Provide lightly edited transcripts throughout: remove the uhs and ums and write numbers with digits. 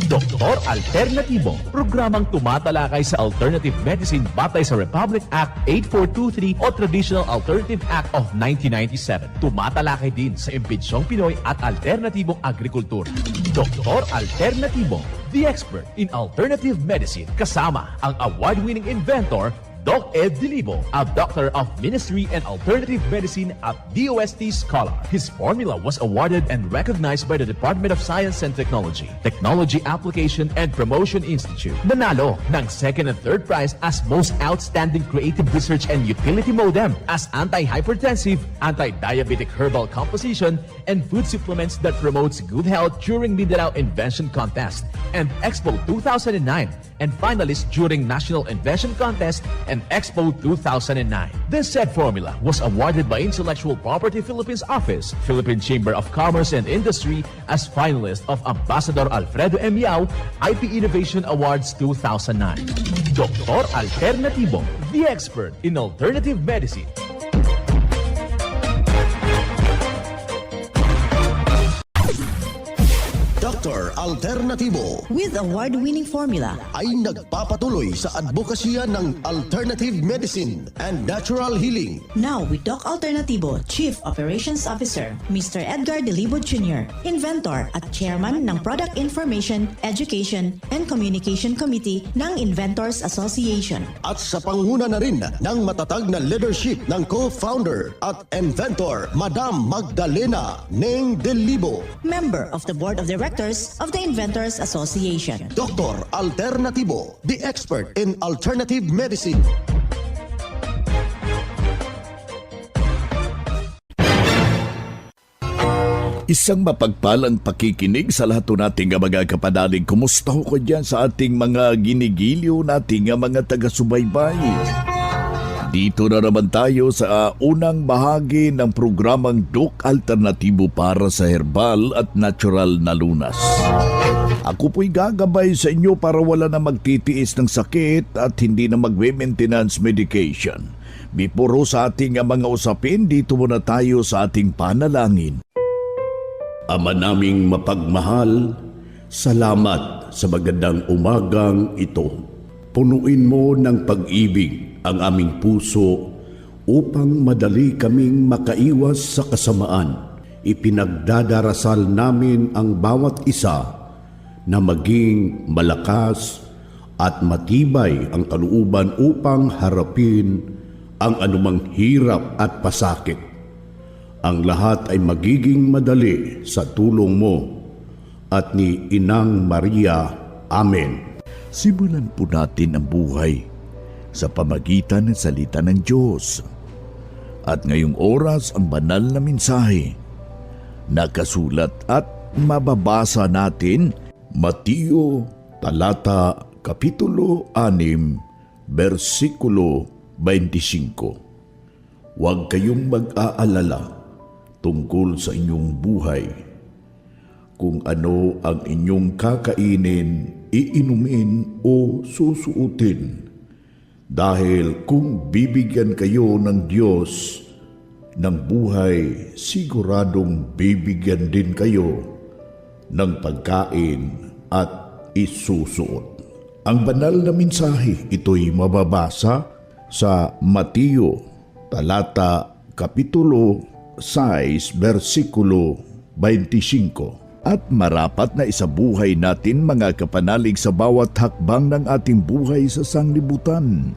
Doktor Alternatibo, programang tumatalakay sa alternative medicine batay sa Republic Act 8423 o Traditional Alternative Act of 1997. Tumatalakay din sa imbitsyong Pinoy at alternatibong agrikultura. Doktor Alternatibo, the expert in alternative medicine, kasama ang award-winning inventor Doc Ed Dilibo, a doctor of ministry and alternative medicine at DOST Scholar. His formula was awarded and recognized by the Department of Science and Technology, Technology Application and Promotion Institute. Nanalo ng second and third prize as Most Outstanding Creative Research and Utility Modem, as anti-hypertensive, anti-diabetic herbal composition, and food supplements that promotes good health during Mindanao Invention Contest and Expo 2009, and finalist during National Invention Contest and Expo 2009. This said formula was awarded by Intellectual Property Philippines Office, Philippine Chamber of Commerce and Industry as finalist of Ambassador Alfredo M. Yao IP Innovation Awards 2009. Doktor Alternatibo, the expert in alternative medicine. Dr. Alternatibo with award-winning formula ay nagpapatuloy sa advokasya ng alternative medicine and natural healing. Now with Doc Alternatibo, Chief Operations Officer, Mr. Edgar Dilibo Jr., Inventor at Chairman ng Product Information, Education and Communication Committee ng Inventors Association. At sa panguna na rin ng matatag na leadership ng co-founder at inventor, Madam Magdalena Neng Dilibo, Member of the Board of Directors of the Inventors Association. Dr. Alternatibo, the expert in alternative medicine. Isang mapagpalang pakikinig sa lahat nating mga kapanalig. Kumusta ho ko dyan sa ating mga ginigiliw nating mga taga-subaybay? Dito na naman tayo sa unang bahagi ng programang Doc Alternatibo para sa herbal at natural na lunas. Ako po'y gagabay sa inyo para wala na magtitiis ng sakit at hindi na magme-maintenance medication. Before sa ating mga usapin, dito muna tayo sa ating panalangin. Ama naming mapagmahal, salamat sa magandang umagang ito. Punuin mo ng pag-ibig ang aming puso upang madali kaming makaiwas sa kasamaan. Ipinagdadarasal namin ang bawat isa na maging malakas at matibay ang kalooban upang harapin ang anumang hirap at pasakit. Ang lahat ay magiging madali sa tulong mo at ni Inang Maria. Amen. Simulan po natin ang buhay sa pamagitan ng salita ng Diyos. At ngayong oras ang banal na mensahe nakasulat at mababasa natin Mateo talata kapitulo 6 versikulo 25. Huwag kayong mag-aalala tungkol sa inyong buhay, kung ano ang inyong kakainin, iinumin o susuotin. Dahil kung bibigyan kayo ng Diyos ng buhay, siguradong bibigyan din kayo ng pagkain at isusuot. Ang banal na mensahe ito'y mababasa sa Mateo talata kapitulo 6 versikulo 25. At marapat na isabuhay natin mga kapanalig sa bawat hakbang ng ating buhay sa sanglibutan.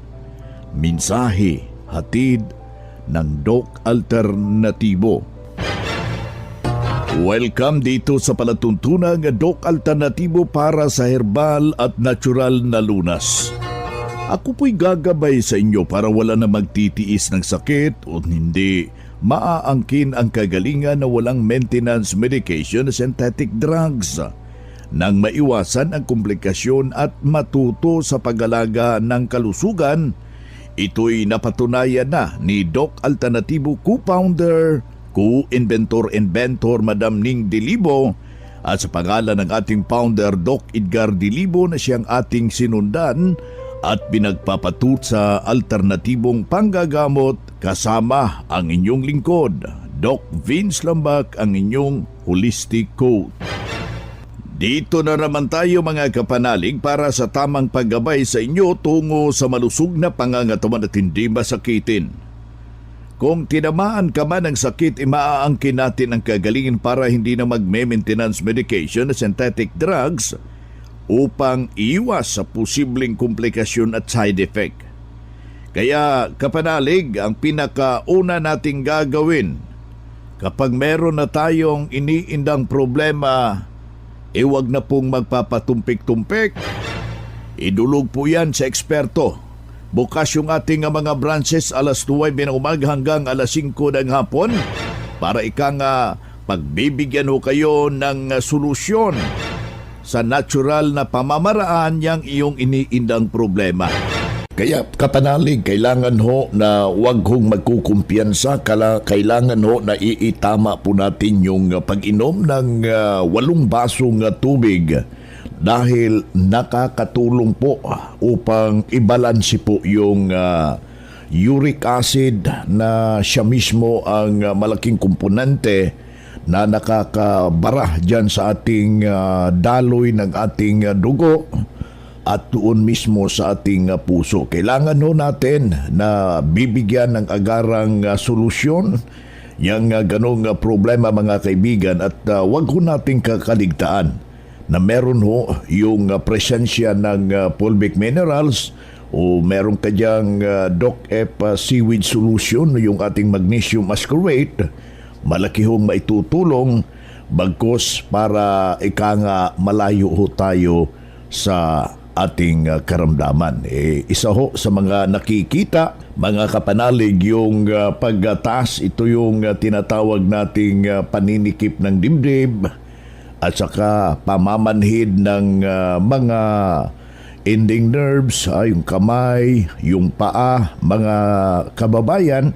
Mensahe hatid ng Doc Alternatibo. Welcome dito sa palatuntunang Doc Alternatibo para sa herbal at natural na lunas. Ako po'y gagabay sa inyo para wala na magtitiis ng sakit o hindi maaangkin ang kagalingan na walang maintenance medication na synthetic drugs nang maiwasan ang komplikasyon at matuto sa pag-alaga ng kalusugan. Ito'y napatunayan na ni Doc Alternatibo co-founder, co-inventor Madam Ning Dilibo at sa pangalan ng ating founder Doc Edgar Dilibo na siyang ating sinundan at pinagpapatut sa alternatibong panggagamot kasama ang inyong lingkod, Doc Vince Lambak, ang inyong holistic coach. Dito na naman tayo mga kapanalig para sa tamang paggabay sa inyo tungo sa malusog na pangangatawan at hindi masakitin. Kung tinamaan ka man ng sakit, imaaangkin natin ang kagalingan para hindi na mag-maintenance medication na synthetic drugs upang iwas sa posibleng komplikasyon at side effect. Kaya kapanalig, ang pinakauna nating gagawin kapag meron na tayong iniindang problema, wag na pong magpapatumpik-tumpik. Idulog po yan sa eksperto. Bukas yung ating mga branches alas 9 ng umaga hanggang alas 5 ng hapon para pagbibigyan ho kayo ng solusyon sa natural na pamamaraan yang iyong iniindang problema. Kaya kapanalig, kailangan ho na wag hong magkukumpiyansa, kailangan ho na iitama po natin yung pag-inom ng 8 basong tubig dahil nakakatulong po upang ibalansi po yung uric acid na siya mismo ang malaking komponente na nakakabara dyan sa ating daloy ng ating dugo at doon mismo sa ating puso. Kailangan ho natin na bibigyan ng agarang solusyon yung ganong problema mga kaibigan at wag ho nating kakaligtaan na meron ho yung presensya ng fulvic minerals o meron ka dyang Doc-F seaweed solution, yung ating magnesium ascorbate, malaki hong maitutulong bagkos para malayo ho tayo sa ating karamdaman. Isa ho sa mga nakikita, mga kapanalig, yung pagtaas, ito yung tinatawag nating paninikip ng dibdib at saka pamamanhid ng mga ending nerves, yung kamay, yung paa, mga kababayan,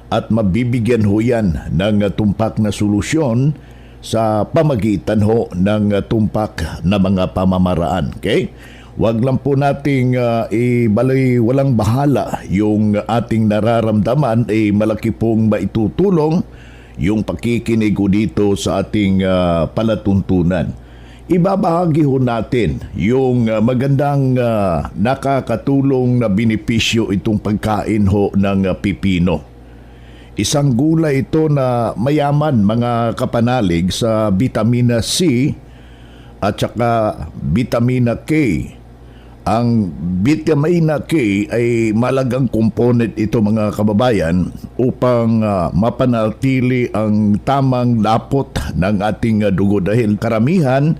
at mabibigyan ho yan ng tumpak na solusyon sa pamagitan ho ng tumpak na mga pamamaraan. Okay? Wag lang po nating ibalay walang bahala yung ating nararamdaman, malaki pong maitutulong yung pakikinig ko dito sa ating palatuntunan. Ibabahagi ho natin yung magandang nakakatulong na benepisyo itong pagkain ho ng pipino. Isang gulay ito na mayaman mga kapanalig sa vitamina C at saka vitamina K. Ang vitamina K ay malagang component ito mga kababayan upang mapanatili ang tamang lapot ng ating dugo dahil karamihan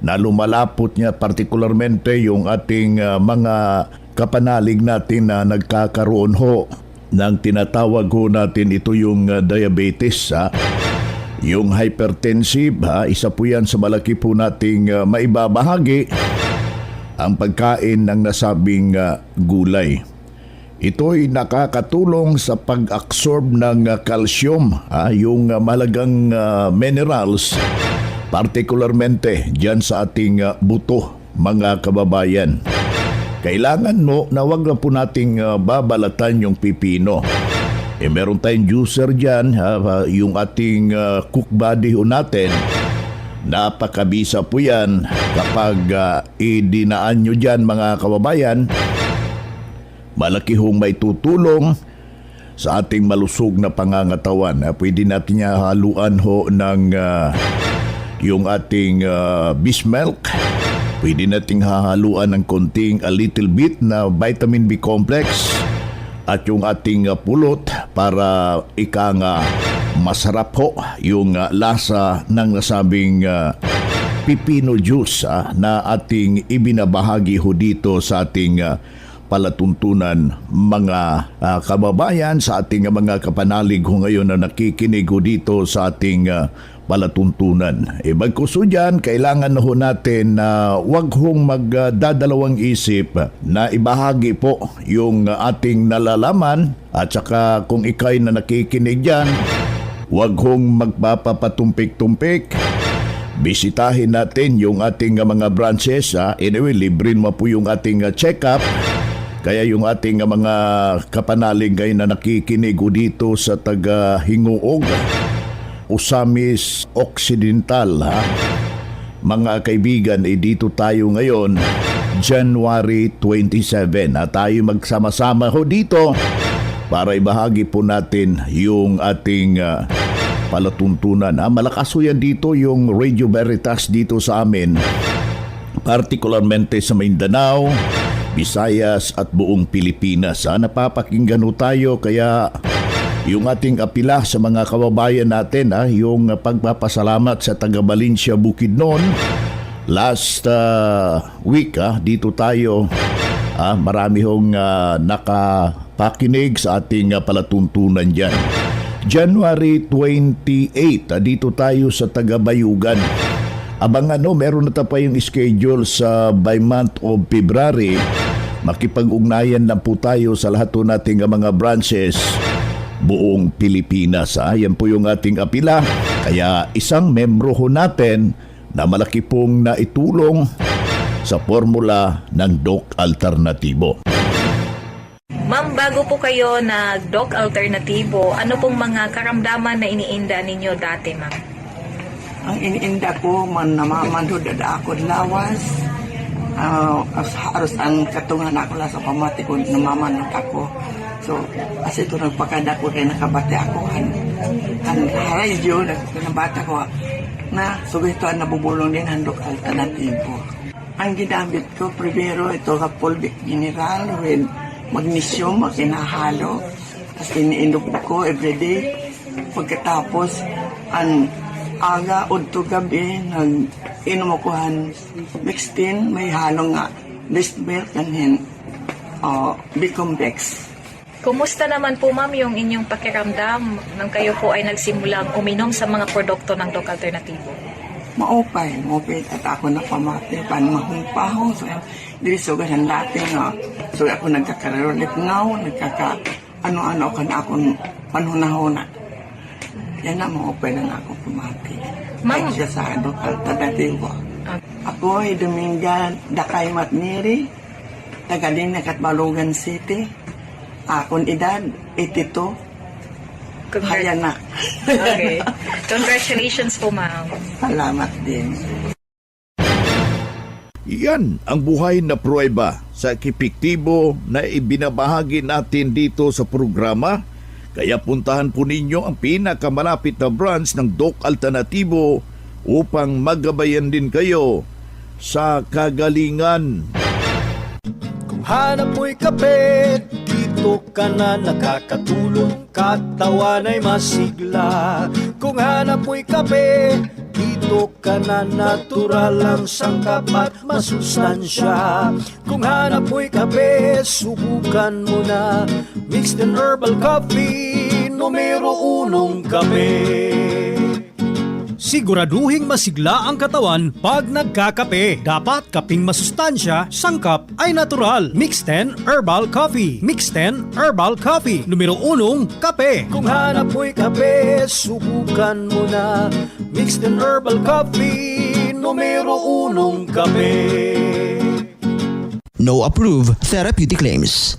na lumalapot niya partikularmente yung ating mga kapanalig natin na nagkakaroon ho ng tinatawag ho natin ito yung diabetes, yung hypertensive, isa po yan sa malaki po nating maibabahagi ang pagkain ng nasabing gulay. Ito'y nakakatulong sa pag-absorb ng calcium, yung malagang minerals, partikularmente dyan sa ating buto, mga kababayan. Kailangan mo na wag na po nating babalatan yung pipino. Meron tayong juicer dyan, yung ating cook body ho natin. Napakabisa po yan kapag idinaan nyo dyan mga kababayan. Malaki hong may tutulong sa ating malusog na pangangatawan. Pwede natin niya haluan ho ng yung ating beef milk. Pwede nating hahaluan ng konting a little bit na vitamin B complex at yung ating pulot para masarap ho yung lasa ng nasabing pipino juice na ating ibinabahagi ho dito sa ating palatuntunan mga kababayan, sa ating mga kapanalig ho ngayon na nakikinig ho dito sa ating palatuntunan. Bagkus dyan, kailangan na ho natin na wag hong magdadalawang isip na ibahagi po yung ating nalalaman at saka kung ikay na nakikinig dyan, wag hong magpapatumpik-tumpik. Bisitahin natin yung ating mga branches. Anyway, libre mo po yung ating check-up. Kaya yung ating mga kapanalig ngayon na nakikinig dito sa taga-Hinguog, Osamis Occidental, mga kaibigan, dito tayo ngayon, January 27. At tayo magsama-sama ho dito para ibahagi po natin yung ating palatuntunan. Malakas ho yan dito yung Radio Veritas dito sa amin, partikularmente sa Mindanao, Visayas at buong Pilipinas. Napapakinggan ho tayo, kaya yung ating apila sa mga kababayan natin, yung pagpapasalamat sa taga Valencia, Bukidnon. Last week, dito tayo, marami hong nakapakinig sa ating palatuntunan dyan. January 28, dito tayo sa taga Bayugan. Abangan meron na tayong schedule sa by month of February. Makipag-ugnayan lang po tayo sa lahat po nating mga branches buong Pilipinas. Yan po yung ating apila. Kaya isang membro ho natin na malaki pong naitulong sa formula ng DOC Alternatibo. Ma'am, bago po kayo nag-DOC Alternatibo, ano pong mga karamdaman na iniinda ninyo dati, ma'am? Ang iniinda ko, namamanhod na ako lawas. Haros ang katungan ako lang sa pamati ko, namamanhod ako. So, kasi ito nagpakada ko rin nakabati ako. Ang radyo, nabata ko na ito ang nabubulong din ang DOC Alternatibo. Ang ginamit ko, primero, ito Fulvic Mineral with magnesium, makinahalo. Tapos iniinom ko everyday. Pagkatapos, ang aga udto gabi, nag-inom ako mixed in, may halong nga breast milk and Bicomplex. Kumusta naman po, ma'am, yung inyong pakiramdam nang kayo po ay nagsimulang uminom sa mga produkto ng DOC Alternatibo? Maupay at ako na pamati, panmahumpaho. So, dili sugasan dati nga. So, ako nagkakarolit ngaw, ano-ano ka na akong panhunahuna. Yan na, maupay lang ako pamati. Ma'am. Ay siya sa DOC Alternatibo. Ako ay Dominga Dakay Matniri, tagalin na Katbalogan City. Akong edad, 82. Kaya na. Okay. Congratulations po, ma'am. Salamat din. Yan ang buhay na pruweba sa epektibo na ibinabahagi natin dito sa programa. Kaya puntahan po ninyo ang pinakamalapit na branch ng DOC Alternatibo upang magabayan din kayo sa kagalingan. Kung hanap mo'y kape, dito ka na nakakatulong, katawan ay masigla. Kung hanap mo'y kape, dito ka na natural ang sangkap at masustansya. Kung hanap mo'y kape, subukan mo na mixed and herbal coffee, numero 1 kape. Siguraduhing masigla ang katawan pag nagkakape. Dapat kaping masustansya, sangkap ay natural. Mixed 10 Herbal Coffee. Mixed 10 Herbal Coffee. Numero 1, kape. Kung hanap mo'y kape, subukan mo na Mixed 10 Herbal Coffee. Numero 1, kape. No approved therapeutic claims.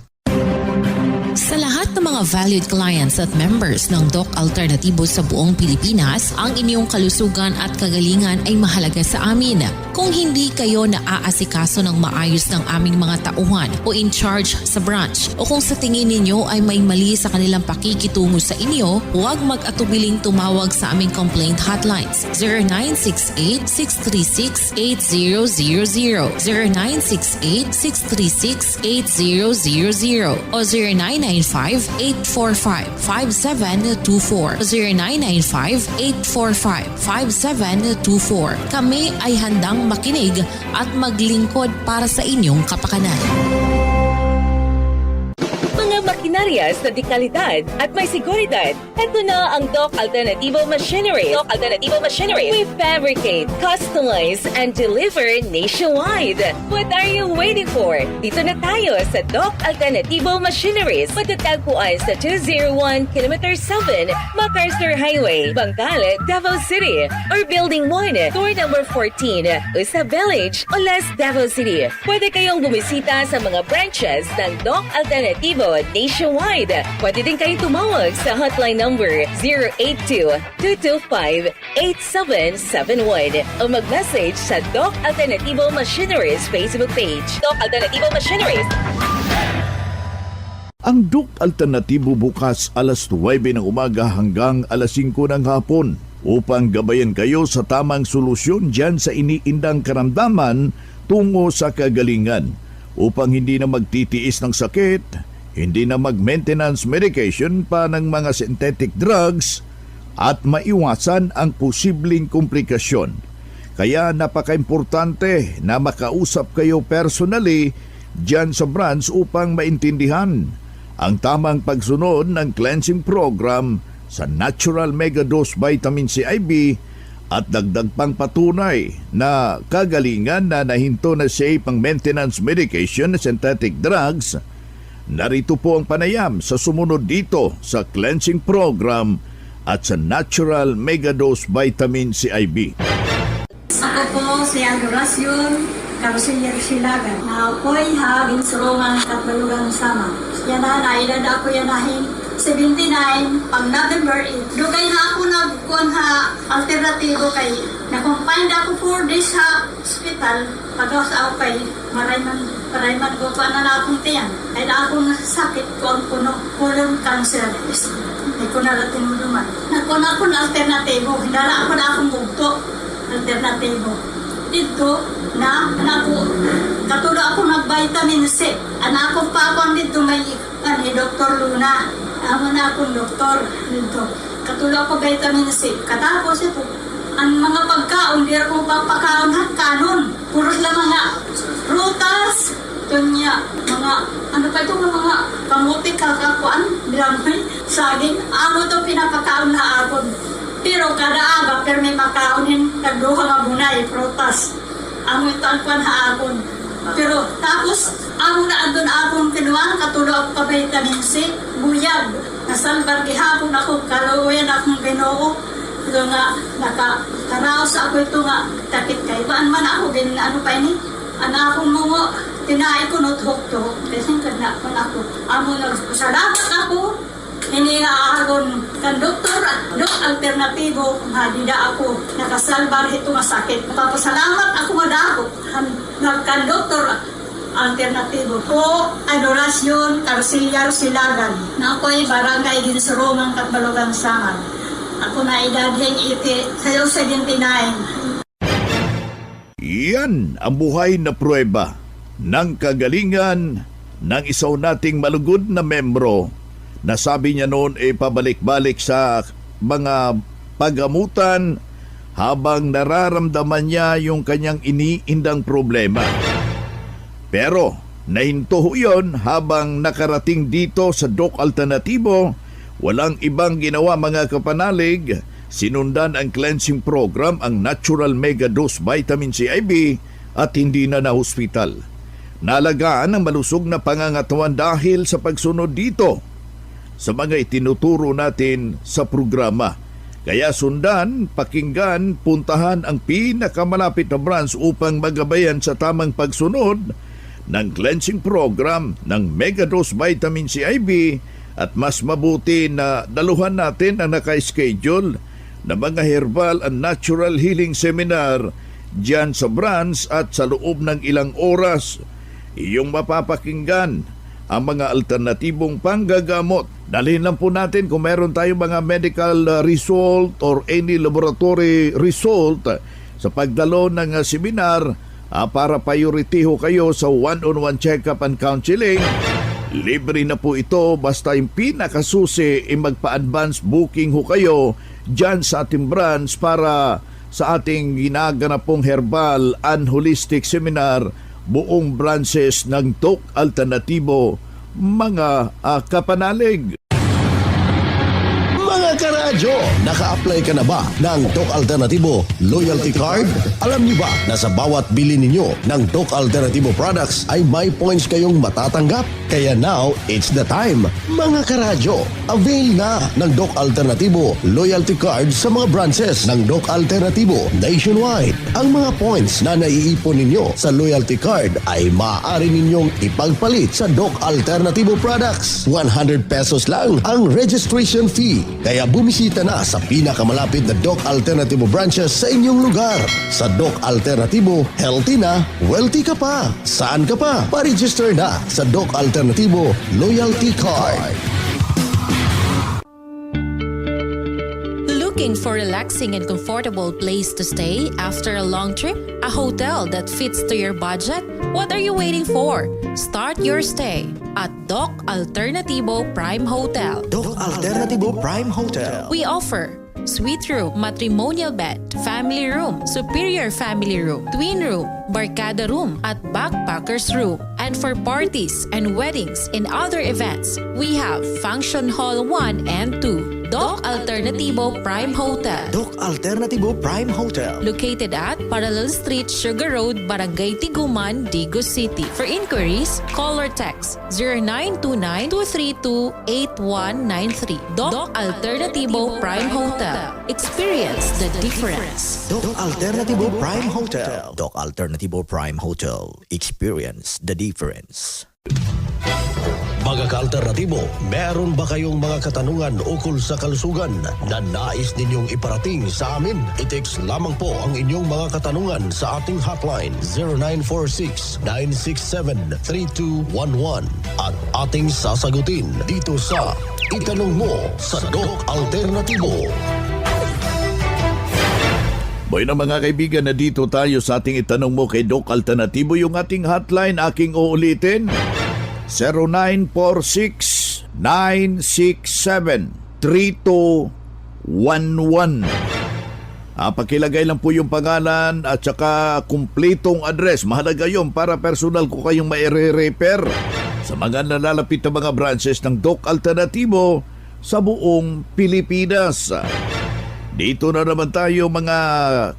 Sa lahat ng mga valued clients at members ng DOC Alternatibo sa buong Pilipinas, ang inyong kalusugan at kagalingan ay mahalaga sa amin. Kung hindi kayo naaasikaso ng maayos ng aming mga tauhan o in charge sa branch, o kung sa tingin ninyo ay may mali sa kanilang pakikitungo sa inyo, huwag mag-atubiling tumawag sa aming complaint hotlines 0968-636-8000, 0968-636-8000 o 0995-845-5724, 0995-845-5724. Kami ay handang makinig at maglingkod para sa inyong kapakanan. Mga makinarya sa dekalidad at may seguridad. Ito na ang DOC Alternativo Machinery. DOC Alternativo Machinery. We fabricate, customize, and deliver nationwide. What are you waiting for? Dito na tayo sa DOC Alternativo Machineries. Matatagpuan sa 201 km 7 MacArthur Highway, Bangkal, Davao City. Or Building 1, Door number 14, Usa Village, Olas, Davao City. Pwede kayong bumisita sa mga branches ng DOC Alternativo nationwide. Pwede din kayong tumawag sa hotline number 082-225-8771 o mag-message sa Doc Alternativo Machineries Facebook page. Doc Alternativo Machineries. Ang Doc Alternatibo bukas alas 9 ng umaga hanggang alas 5 ng hapon upang gabayan kayo sa tamang solusyon dyan sa iniindang karamdaman tungo sa kagalingan upang hindi na magtitiis ng sakit, hindi na mag-maintenance medication pa ng mga synthetic drugs at maiwasan ang posibleng komplikasyon. Kaya napaka-importante na makausap kayo personally dyan sa branch upang maintindihan ang tamang pagsunod ng cleansing program sa Natural Mega Dose Vitamin C IB at dagdag pang patunay na kagalingan na nahinto na safe ang maintenance medication na synthetic drugs. Narito po ang panayam sa sumunod dito sa cleansing program at sa Natural Mega Dose Vitamin C IB. Ako po si Adoracion Carosillas Silagan. Ako'y ginsurungan at balugang sama. Yan na, naedad ako yanahin 79, pang November 8. Dugay na ako nagkuhan ha alternatibo kay nakumpine ako 4 days sa hospital. Pagkawas ako kay marayman ko pa na akong tiyan. Ay na akong sakit ko ang colon cancer. Ay ko narating mo naman. Nakuna akong alternatibo. Hinala ako na akong bugto. Alternatibo. Dito na katulad ako nag-vitamin C. Anak ko pa ako dito may Dr. Luna. Amo na akong doktor dito. Katulad ako vitamin C. Katapos ito, ang mga pagkaon, di ako papakaon kanon. Puros lang mga prutas, tunya, mga, ano pa ito, mga kamuti kakakuan, bilang may saging. Amo ito pinapakaon na akon. Pero kada aga, pero may makaunin, nagduha nga bunay, prutas. Amo ito ang kuhan haakon. Pero tapos, amo na andun akong kinuha, katulog ako ka vitamin C, buyag. Nasalbar gihapon ako, kaluwayan akong ginoo. Ito nga, nakaraos ako ito nga, takit kayo. Baan man ako, ano pa ini? Anak akong mga, tinay ko nuthok-tuhok. Kasi kadnapan ako. Amo nagsalamat ako. Hindi nga ahagon kan doktor, Doc Alternatibo, hadida ako, nakasalbar ito nga sakit. Papasalamat ako madako, kan doktor Alternatibo ko, Adoracion Carosillas Silagan, na ako'y barangay Ginsurungan Katbalogang Saman. Ako na edadheng 79. Yan ang buhay na pruweba ng kagalingan ng isaw nating malugod na membro. Nasabi niya noon pabalik-balik sa mga pagamutan habang nararamdaman niya yung kanyang iniindang problema. Pero nahinto ho yun habang nakarating dito sa Doc Alternatibo, walang ibang ginawa mga kapanalig, sinundan ang cleansing program, ang Natural Mega Dose Vitamin C IB at hindi na na-hospital. Nalagaan ang malusog na pangangatawan dahil sa pagsunod dito sa mga itinuturo natin sa programa. Kaya sundan, pakinggan, puntahan ang pinakamalapit na branch upang magabayan sa tamang pagsunod ng cleansing program ng Megadose Vitamin C IB at mas mabuti na daluhan natin ang naka-schedule na mga herbal and natural healing seminar dyan sa branch at sa loob ng ilang oras iyong mapapakinggan ang mga alternatibong panggagamot. Dalhin lang po natin kung meron tayong mga medical result or any laboratory result sa pagdalo ng seminar para priority ho kayo sa one-on-one check-up and counseling. Libre na po ito basta yung pinakasusi magpa-advance booking ho kayo dyan sa ating branch para sa ating ginaganap pong herbal and holistic seminar buong branches ng Doc Alternatibo, mga kapanalig. Mga karadyo, naka-apply ka na ba ng Doc Alternativo Loyalty Card? Alam niyo ba na sa bawat bili ninyo ng Doc Alternativo products ay may points kayong matatanggap? Kaya now, it's the time. Mga karadyo, avail na ng Doc Alternativo Loyalty Card sa mga branches ng Doc Alternativo nationwide. Ang mga points na naiipon ninyo sa loyalty card ay maaari ninyong ipagpalit sa Doc Alternativo products. 100 pesos lang ang registration fee. Kaya bumisita na sa pinakamalapit na Doc Alternativo branches sa inyong lugar. Sa Doc Alternativo, healthy na, wealthy ka pa. Saan ka pa? Pa-register na sa Doc Alternativo Loyalty Card. Looking for relaxing and comfortable place to stay after a long trip? A hotel that fits to your budget? What are you waiting for? Start your stay at Doc Alternativo Prime Hotel. Doc Alternativo Prime Hotel. We offer suite room, matrimonial bed, family room, superior family room, twin room, barkada room, at backpackers room. And for parties and weddings and other events, we have Function Hall 1 and 2. Doc Alternativo Prime Hotel. Doc Alternativo Prime Hotel. Located at Parallel Street, Sugar Road, Barangay Tiguman, Digos City. For inquiries, call or text 0929-232-8193. Doc Alternativo Prime Hotel. Experience the difference. Doc Alternativo Prime Hotel. Doc Alternativo Prime Hotel. Experience the difference. Mga ka-alternatibo, meron ba kayong mga katanungan ukol sa kalusugan na nais ninyong iparating sa amin? I-text lamang po ang inyong mga katanungan sa ating hotline 0946-967-3211 at ating sasagutin dito sa Itanong Mo sa Doc Alternativo. Boy na mga kaibigan, na dito tayo sa ating Itanong Mo kay Doc Alternativo. Yung ating hotline, aking uulitin, 0946-967-3211. Pakilagay lang po yung pangalan at saka kumpletong address. Mahalaga yun para personal ko kayong maire-repair sa mga nalalapit na mga branches ng Doc Alternativo sa buong Pilipinas. Dito na naman tayo mga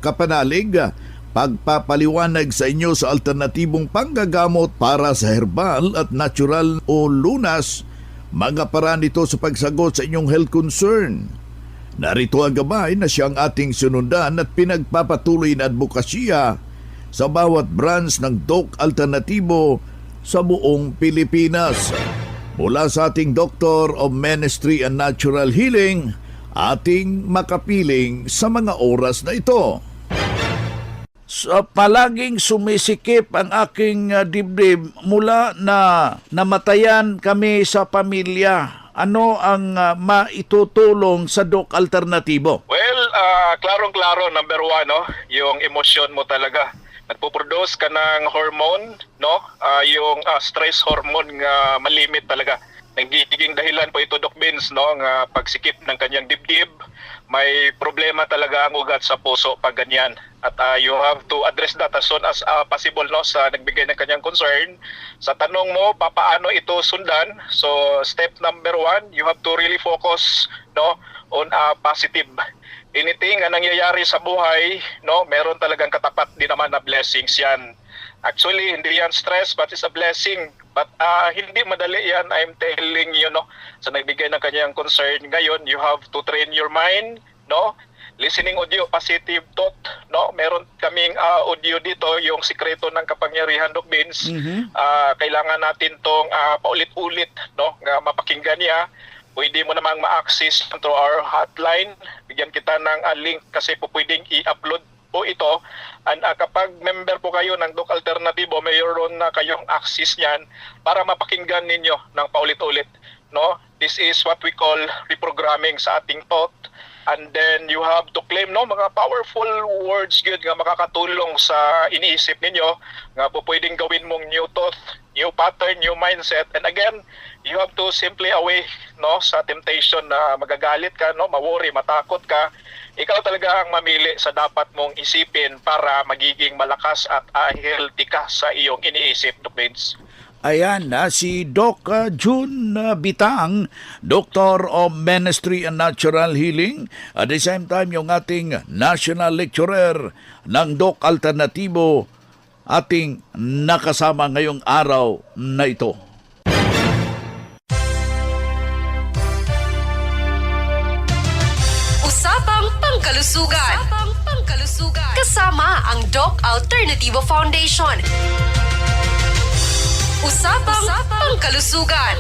kapanalig, pagpapaliwanag sa inyo sa alternatibong panggagamot para sa herbal at natural o lunas, mga paraan nito sa pagsagot sa inyong health concern. Narito ang gabay na siyang ating sunundan at pinagpapatuloy na advokasya sa bawat branch ng Doc Alternativo sa buong Pilipinas. Mula sa ating Doctor of Ministry and Natural Healing, ating makapiling sa mga oras na ito. Palaging sumisikip ang aking dibdib mula na namatayan kami sa pamilya. Ano ang maitutulong sa Doc Alternativo? Well, klarong-klaro, number one, no? Yung emosyon mo talaga. Nagpo-produce ka ng hormone, no? Yung stress hormone nga malimit talaga. Nagiging dahilan po ito, Doc Vince, no? Nga pagsikip ng kanyang dibdib, may problema talaga ang ugat sa puso pag ganyan. At you have to address that as soon as possible, no, sa nagbigay ng kanyang concern. Sa tanong mo, paano ito sundan? So, step number one, you have to really focus, no, on positive. Anything na nangyayari sa buhay, no, meron talagang katapat din naman na blessings yan. Actually, hindi yan stress, but it's a blessing. But hindi madali yan, I'm telling you, no, sa nagbigay ng kanyang concern. Ngayon, you have to train your mind, no, listening audio, positive thought, no? Meron kaming audio dito, yung sikreto ng kapangyarihan, Doc Vince. Kailangan natin tong paulit-ulit, no? Nga mapakinggan niya. Pwede mo namang ma-access through our hotline. Bigyan kita ng link kasi po pwedeng i-upload po ito. And kapag member po kayo ng Doc Alternativo, mayroon na kayong access niyan para mapakinggan ninyo ng paulit-ulit, no? This is what we call reprogramming sa ating thought. And then you have to claim, no, mga powerful words good nga makakatulong sa iniisip ninyo nga po pwedeng gawin mong new thought, new pattern, new mindset. And again, you have to simply away, no, sa temptation na magagalit ka, no, ma-worry, matakot ka. Ikaw talaga ang mamili sa dapat mong isipin para magiging malakas at healthy ka sa iyong iniisip, Doc Vince. Ayan na si Doc June Bitang, Doctor of Ministry and Natural Healing. At the same time, yung ating National Lecturer ng Doc Alternatibo, ating nakasama ngayong araw na ito. Usapang Pangkalusugan. Kasama ang Doc Alternativo Foundation. Usapang Pangkalusugan.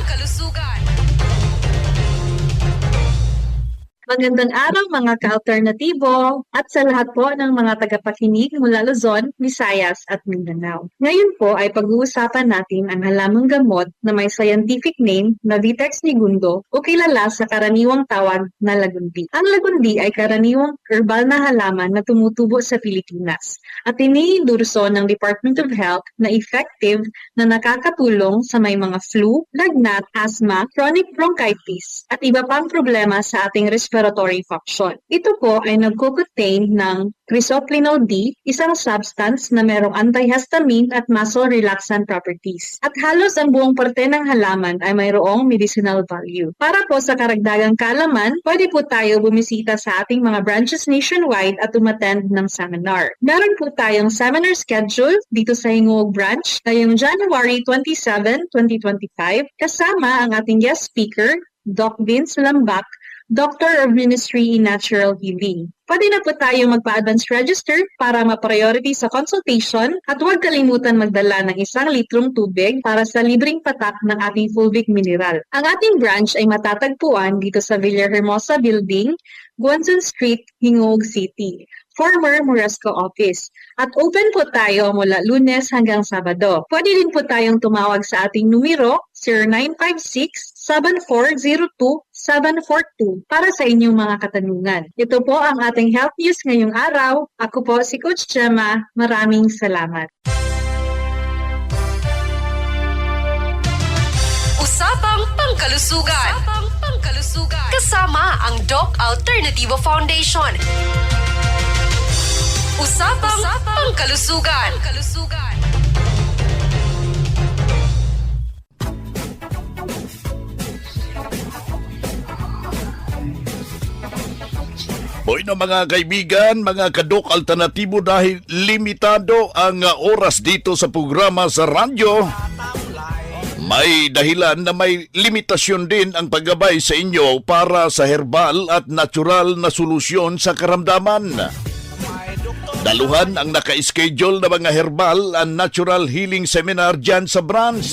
Magandang araw mga ka-alternatibo at sa lahat po ng mga tagapakinig mula Luzon, Visayas at Mindanao. Ngayon po ay pag-uusapan natin ang halamang gamot na may scientific name na Vitex nigundo o kilala sa karaniwang tawag na lagundi. Ang lagundi ay karaniwang herbal na halaman na tumutubo sa Pilipinas at iniendorso ng Department of Health na effective na nakakatulong sa may mga flu, lagnat, asthma, chronic bronchitis at iba pang problema sa ating respiratory function. Ito po ay nagko-contain ng crisoprenol D, isang substance na merong antihistamine at muscle relaxant properties. At halos ang buong parte ng halaman ay mayroong medicinal value. Para po sa karagdagang kaalaman, pwede po tayo bumisita sa ating mga branches nationwide at umattend ng seminar. Meron po tayong seminar schedule dito sa Hinguog Branch ngayong January 27, 2025 kasama ang ating guest speaker, Doc Vince Lambak, Doctor of Ministry in Natural Healing. Pwede na po tayo magpa-advance register para ma-priority sa consultation at huwag kalimutan magdala ng 1 litrong tubig para sa libreng patak ng ating Fulvic Mineral. Ang ating branch ay matatagpuan dito sa Villahermosa Building, Guanzon Street, Hinguog City, former Moresco Office. At open po tayo mula Lunes hanggang Sabado. Pwede din po tayong tumawag sa ating numero 0956-7402-742 para sa inyong mga katanungan. Ito po ang ating health news ngayong araw. Ako po si Coach Gemma. Maraming salamat. Usapang Pangkalusugan. Kasama ang Doc Alternativo Foundation. Usapang Pangkalusugan. Hoy na mga kaibigan, mga kadok alternatibo dahil limitado ang oras dito sa programa sa radyo. May dahilan na may limitasyon din ang paggabay sa inyo para sa herbal at natural na solusyon sa karamdaman. Daluhan ang naka-schedule na mga herbal and natural healing seminar dyan sa branch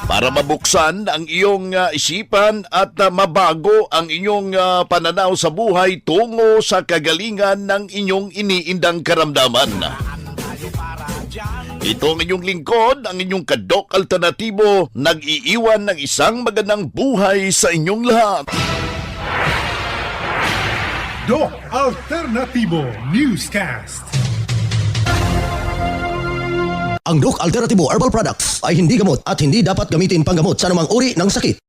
para mabuksan ang iyong isipan at mabago ang inyong pananaw sa buhay tungo sa kagalingan ng inyong iniindang karamdaman. Ito ang inyong lingkod, ang inyong kadok alternatibo, nag-iiwan ng isang magandang buhay sa inyong lahat. Doc Alternativo Newscast. Ang Doc Alternativo Herbal Products ay hindi gamot at hindi dapat gamitin panggamot sa anumang uri ng sakit.